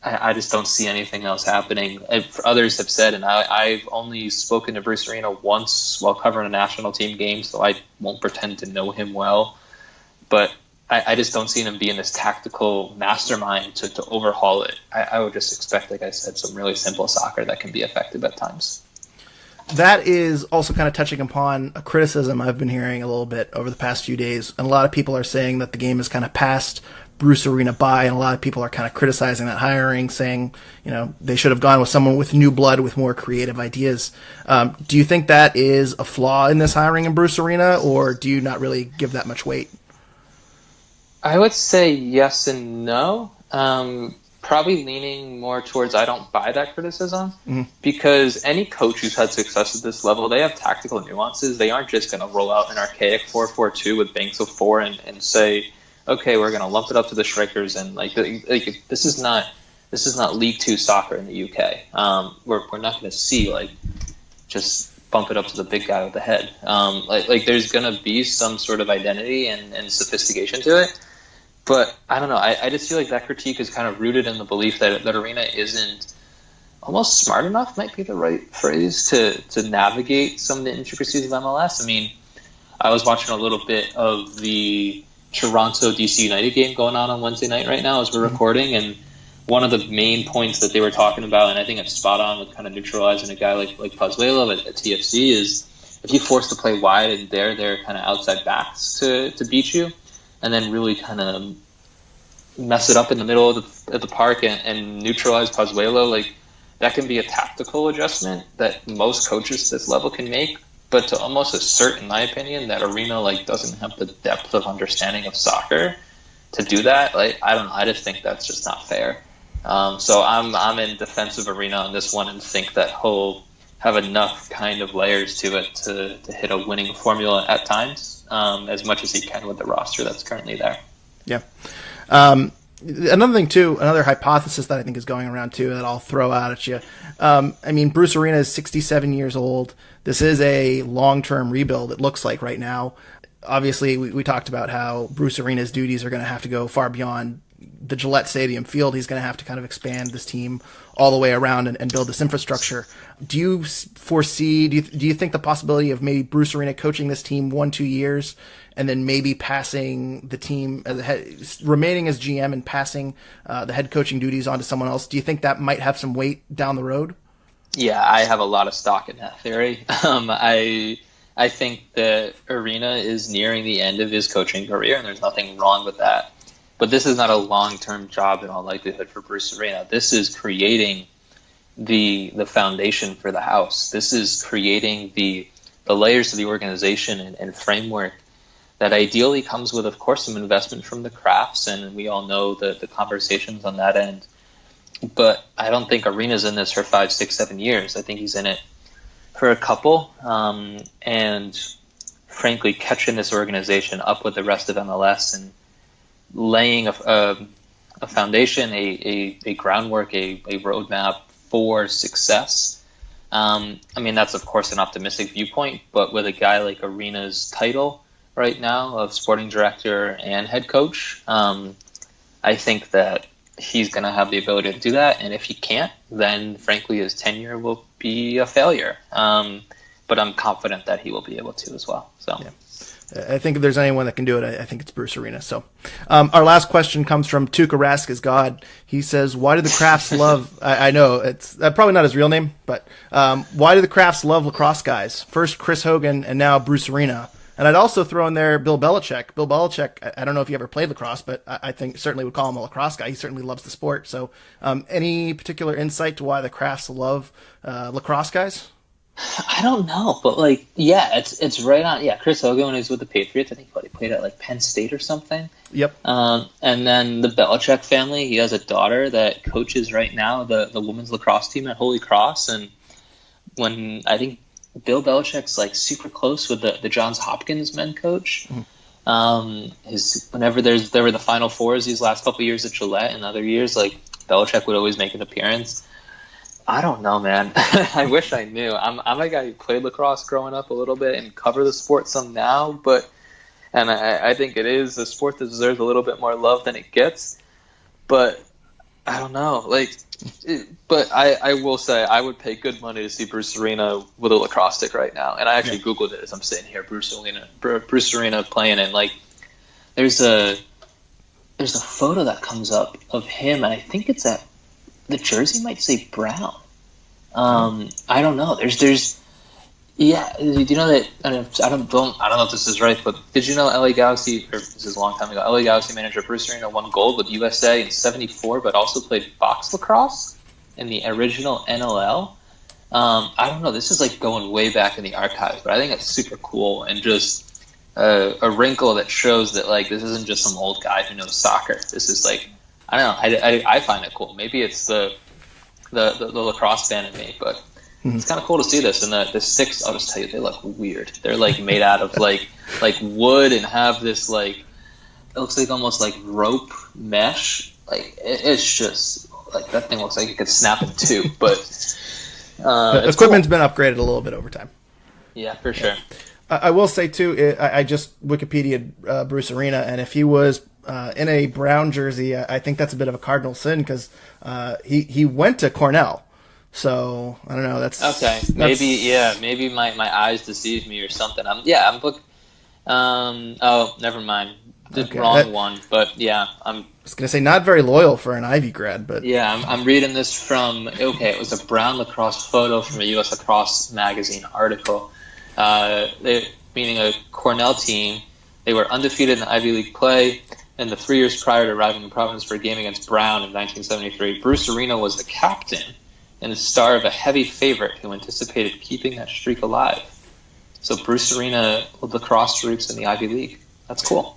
I just don't see anything else happening. Others have said, and I've only spoken to Bruce Arena once while covering a national team game, so I won't pretend to know him well. But I just don't see him being this tactical mastermind to overhaul it. I would just expect, like I said, some really simple soccer that can be effective at times. That is also kind of touching upon a criticism I've been hearing a little bit over the past few days. And a lot of people are saying that the game is kind of passed Bruce Arena by, and a lot of people are kind of criticizing that hiring, saying, they should have gone with someone with new blood, with more creative ideas. Do you think that is a flaw in this hiring in Bruce Arena, or do you not really give that much weight? I would say yes and no. Probably leaning more towards I don't buy that criticism, because any coach who's had success at this level, they have tactical nuances. They aren't just going to roll out an archaic 4-4-2 with banks of four and say, okay, we're going to lump it up to the strikers, and this is not League Two soccer in the UK. We're not going to see just bump it up to the big guy with the head. There's going to be some sort of identity and sophistication to it. But I don't know. I just feel like that critique is kind of rooted in the belief that Arena isn't almost smart enough, might be the right phrase, to navigate some of the intricacies of MLS. I was watching a little bit of the Toronto DC United game going on Wednesday night right now as we're recording, and one of the main points that they were talking about, and I think it's spot on with kind of neutralizing a guy like Pozuelo at TFC, is if you force to play wide and they're kind of outside backs to beat you, and then really kind of mess it up in the middle of the park and neutralize Pozuelo, like that can be a tactical adjustment that most coaches at this level can make. But to almost assert, in my opinion, that Arena like doesn't have the depth of understanding of soccer to do that, like I don't know, I just think that's just not fair. So I'm in defense of Arena on this one and think that he'll have enough kind of layers to it to hit a winning formula at times, as much as he can with the roster that's currently there. Yeah. Another thing too, another hypothesis that I think is going around too that I'll throw out at you. I mean, Bruce Arena is 67 years old. This is a long-term rebuild, it looks like right now. Obviously, we talked about how Bruce Arena's duties are going to have to go far beyond the Gillette Stadium field. He's going to have to kind of expand this team all the way around and build this infrastructure. Do you foresee, do you think the possibility of maybe Bruce Arena coaching this team 1-2 years and then maybe passing the team, remaining as GM and passing the head coaching duties onto someone else, do you think that might have some weight down the road? Yeah, I have a lot of stock in that theory. I think that Arena is nearing the end of his coaching career, and there's nothing wrong with that. But this is not a long-term job in all likelihood for Bruce Arena. This is creating the foundation for the house. This is creating the layers of the organization and framework that ideally comes with, of course, some investment from the Crafts, and we all know the conversations on that end. But I don't think Arena's in this for 5, 6, 7 years. I think he's in it for a couple, and frankly, catching this organization up with the rest of MLS and laying a foundation, a groundwork, a roadmap for success. I mean, that's of course an optimistic viewpoint, but with a guy like Arena's title right now of sporting director and head coach, I think that he's going to have the ability to do that. And if he can't, then frankly his tenure will be a failure. But I'm confident that he will be able to as well. So. Yeah. I think if there's anyone that can do it, I think it's Bruce Arena. So, our last question comes from Tuukka Rask is God. He says, "Why do the Crafts love?" I know it's probably not his real name, but why do the Crafts love lacrosse guys? First Chris Hogan, and now Bruce Arena. And I'd also throw in there Bill Belichick. Bill Belichick, I don't know if he ever played lacrosse, but I think certainly would call him a lacrosse guy. He certainly loves the sport. So, any particular insight to why the Crafts love lacrosse guys? I don't know, but like, yeah, it's right on. Yeah, Chris Hogan, when he was with the Patriots, I think he played at like Penn State or something. Yep. And then the Belichick family, he has a daughter that coaches right now the women's lacrosse team at Holy Cross, and when I think Bill Belichick's like super close with the Johns Hopkins men coach. Whenever there were the Final Fours these last couple of years at Gillette and other years, like Belichick would always make an appearance. I don't know, man. I wish I knew. I'm a guy who played lacrosse growing up a little bit and cover the sport some now, and I think it is a sport that deserves a little bit more love than it gets. But I don't know. But I will say I would pay good money to see Bruce Arena with a lacrosse stick right now. And I actually Googled it as I'm sitting here, Bruce Arena playing, and like there's a photo that comes up of him, and I think it's at the jersey might say Brown. I don't know. There's yeah. Do you know that? I don't know if this is right, but did you know LA Galaxy? Or this is a long time ago. LA Galaxy manager Bruce Arena won gold with USA in '74, but also played box lacrosse in the original NLL. I don't know. This is like going way back in the archives, but I think it's super cool and just a wrinkle that shows that like this isn't just some old guy who knows soccer. This is like. I don't know. I find it cool. Maybe it's the lacrosse fan in me, but it's kind of cool to see this. And the sticks, I'll just tell you, they look weird. They're like made out of like wood and have this like it looks like almost like rope mesh. Like it's just like that thing looks like it could snap in two. But equipment's been upgraded a little bit over time. Yeah, for sure. I will say too. I just Wikipedia'd Bruce Arena, and if he was in a brown jersey, I think that's a bit of a cardinal sin because he went to Cornell. So I don't know. That's okay. Maybe my eyes deceived me or something. Oh, never mind. Wrong one. But yeah, was going to say not very loyal for an Ivy grad, but yeah, I'm reading this from, it was a Brown lacrosse photo from a U.S. Lacrosse magazine article. Meaning a Cornell team, they were undefeated in Ivy League play, and the 3 years prior to arriving in Providence for a game against Brown in 1973, Bruce Arena was the captain and the star of a heavy favorite who anticipated keeping that streak alive. So Bruce Arena lacrosse roots in the Ivy League. That's cool.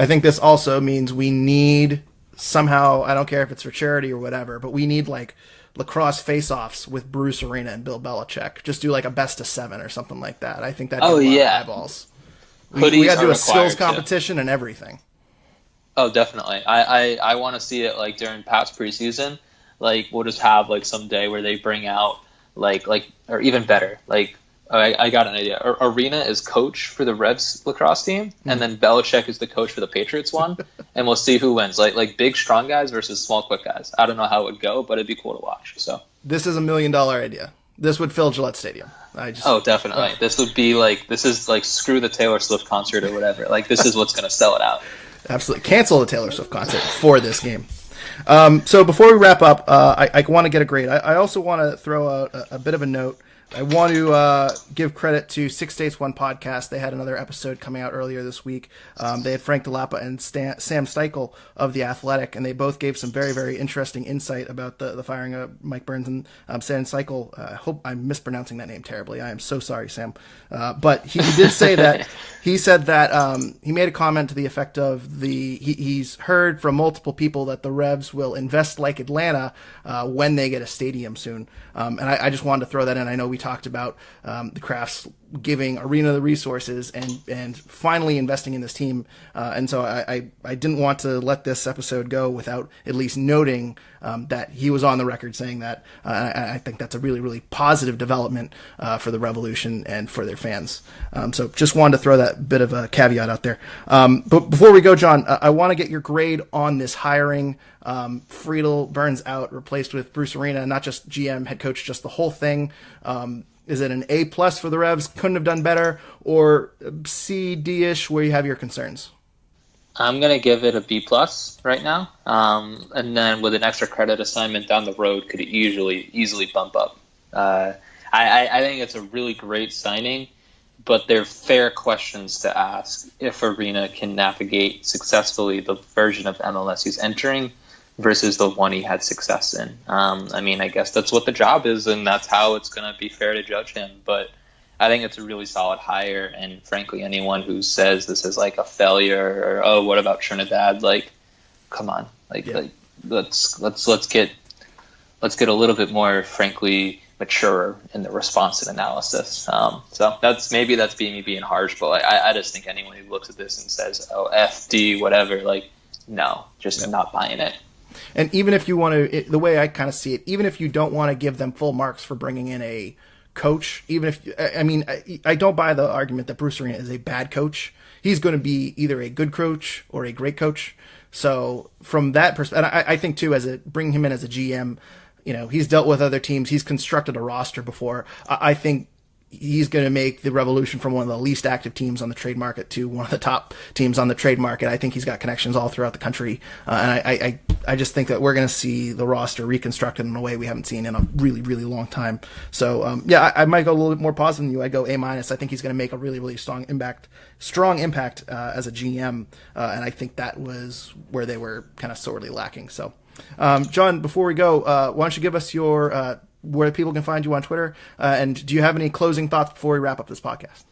I think this also means we need somehow, I don't care if it's for charity or whatever, but we need like lacrosse face-offs with Bruce Arena and Bill Belichick. Just do like a best of 7 or something like that. I think that'd get a lot of eyeballs. We got to do a skills competition and everything. Oh, definitely. I want to see it like during Pat's preseason. Like we'll just have like some day where they bring out like or even better, like I got an idea. Arena is coach for the Revs lacrosse team, and then Belichick is the coach for the Patriots one, and we'll see who wins. Like big, strong guys versus small, quick guys. I don't know how it would go, but it'd be cool to watch. So this is $1 million idea. This would fill Gillette Stadium. Definitely. This is like screw the Taylor Swift concert or whatever. Like this is what's going to sell it out. Absolutely. Cancel the Taylor Swift concert for this game. So before we wrap up, I want to get a grade. I also want to throw out a bit of a note. I want to give credit to Six States One Podcast. They had another episode coming out earlier this week. They had Frank DeLappa and Sam Steichel of The Athletic, and they both gave some very, very interesting insight about the firing of Mike Burns and Sam Steichel. I hope I'm mispronouncing that name terribly. I am so sorry, Sam. But he did say that he said that he made a comment to the effect of he's heard from multiple people that the Revs will invest like Atlanta when they get a stadium soon. And I just wanted to throw that in. I know we talked about the Crafts giving Arena the resources and finally investing in this team. And so I didn't want to let this episode go without at least noting that he was on the record saying that. I think that's a really, really positive development for the Revolution and for their fans. So just wanted to throw that bit of a caveat out there. But before we go, John, I want to get your grade on this hiring. Friedel, Burns out, replaced with Bruce Arena, not just GM, head coach, just the whole thing. Is it an A+ for the Revs? Couldn't have done better, or C, D-ish, where you have your concerns? I'm going to give it a B+ right now. And then with an extra credit assignment down the road, could easily bump up. I think it's a really great signing, but they're fair questions to ask if Arena can navigate successfully the version of MLS he's entering versus the one he had success in. I guess that's what the job is, and that's how it's going to be fair to judge him. But I think it's a really solid hire, and frankly, anyone who says this is like a failure or what about Trinidad? Like, come on, let's get a little bit more, frankly, mature in the response and analysis. So that's me being harsh, but I just think anyone who looks at this and says, "Oh, FD, whatever," no, not buying it. And even if you want to, the way I kind of see it, even if you don't want to give them full marks for bringing in a coach, I don't buy the argument that Bruce Arena is a bad coach. He's going to be either a good coach or a great coach. So from that perspective, I think too, bringing him in as a GM, he's dealt with other teams. He's constructed a roster before. I think he's going to make the Revolution from one of the least active teams on the trade market to one of the top teams on the trade market. I think he's got connections all throughout the country. And I just think that we're going to see the roster reconstructed in a way we haven't seen in a really, really long time. So, I might go a little bit more positive than you. I go A-. I think he's going to make a really, really strong impact as a GM. And I think that was where they were kind of sorely lacking. So, John, before we go, why don't you give us your, where people can find you on Twitter, and do you have any closing thoughts before we wrap up this podcast?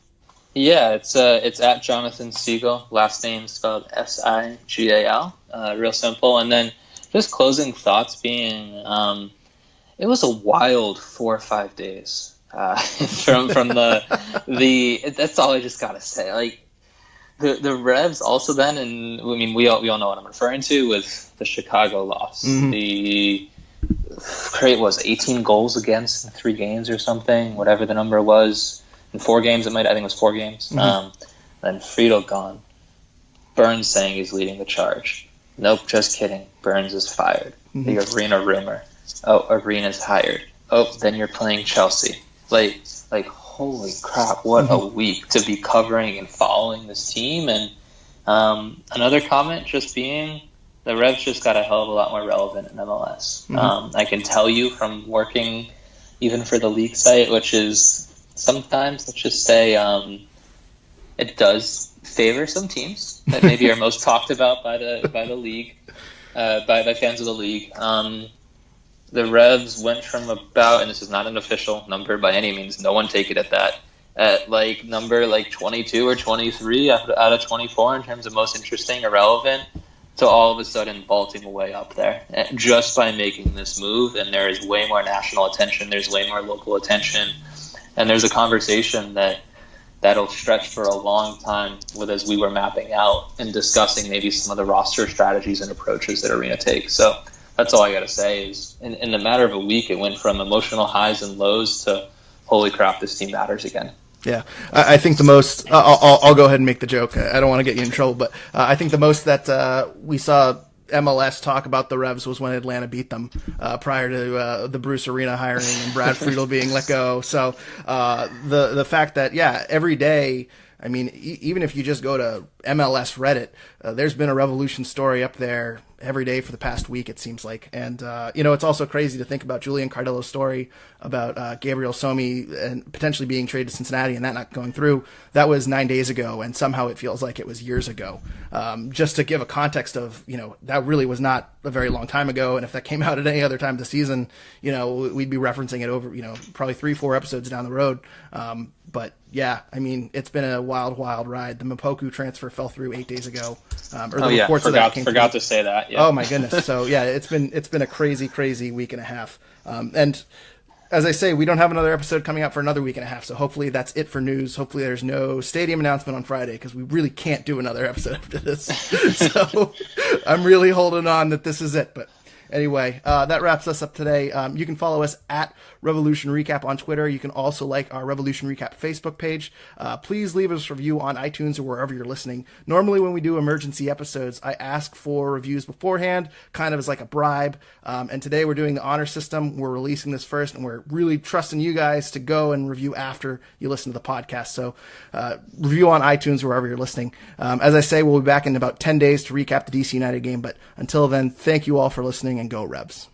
Yeah, it's at Jonathan Siegel, last name spelled S-I-G-A-L, real simple. And then just closing thoughts being, it was a wild 4 or 5 days from the that's all I just gotta say. Like the Revs also then, and we all know what I'm referring to with the Chicago loss. Mm-hmm. The crate was 18 goals against in 3 games or something, whatever the number was. In 4 games, I think it was 4 games. Mm-hmm. Then Friedel gone. Burns saying he's leading the charge. Nope, just kidding. Burns is fired. Mm-hmm. The Arena rumor. Oh, Arena's hired. Oh, then you're playing Chelsea. Like holy crap, what a week to be covering and following this team. And another comment just being, the Revs just got a hell of a lot more relevant in MLS. I can tell you from working even for the league site, which is sometimes, let's just say, it does favor some teams that maybe are most talked about by the league, by fans of the league. The Revs went from about, and this is not an official number by any means, no one take it at that, at number 22 or 23 out of 24 in terms of most interesting or relevant, to all of a sudden vaulting way up there just by making this move. And there is way more national attention, there's way more local attention, and there's a conversation that'll stretch for a long time as we were mapping out and discussing maybe some of the roster strategies and approaches that Arena takes. So that's all I got to say is in the matter of a week, it went from emotional highs and lows to holy crap, this team matters again. Yeah, I think the most, I'll go ahead and make the joke. I don't want to get you in trouble, but I think the most that we saw MLS talk about the Revs was when Atlanta beat them prior to the Bruce Arena hiring and Brad Friedel being let go. So the fact that, every day, I mean, even if you just go to MLS Reddit, there's been a Revolution story up there every day for the past week, it seems like. And, it's also crazy to think about Julian Cardillo's story about Gabriel Somi and potentially being traded to Cincinnati and that not going through. That was 9 days ago, and somehow it feels like it was years ago. Just to give a context of, that really was not a very long time ago. And if that came out at any other time of the season, we'd be referencing it over, probably 3-4 episodes down the road. But yeah, I mean, it's been a wild, wild ride. The Mapoku transfer fell through 8 days ago. Forgot to say that. Yeah. Oh my goodness. So yeah, it's been a crazy, crazy week and a half. And as I say, we don't have another episode coming out for another week and a half. So hopefully that's it for news. Hopefully there's no stadium announcement on Friday, because we really can't do another episode after this. So I'm really holding on that this is it. But anyway, that wraps us up today. You can follow us at Revolution Recap on Twitter. You can also like our Revolution Recap Facebook page. Please leave us a review on iTunes or wherever you're listening. Normally when we do emergency episodes, I ask for reviews beforehand, kind of as like a bribe. And today we're doing the honor system. We're releasing this first, and we're really trusting you guys to go and review after you listen to the podcast. So review on iTunes or wherever you're listening. As I say, we'll be back in about 10 days to recap the DC United game. But until then, thank you all for listening, and go Rebs.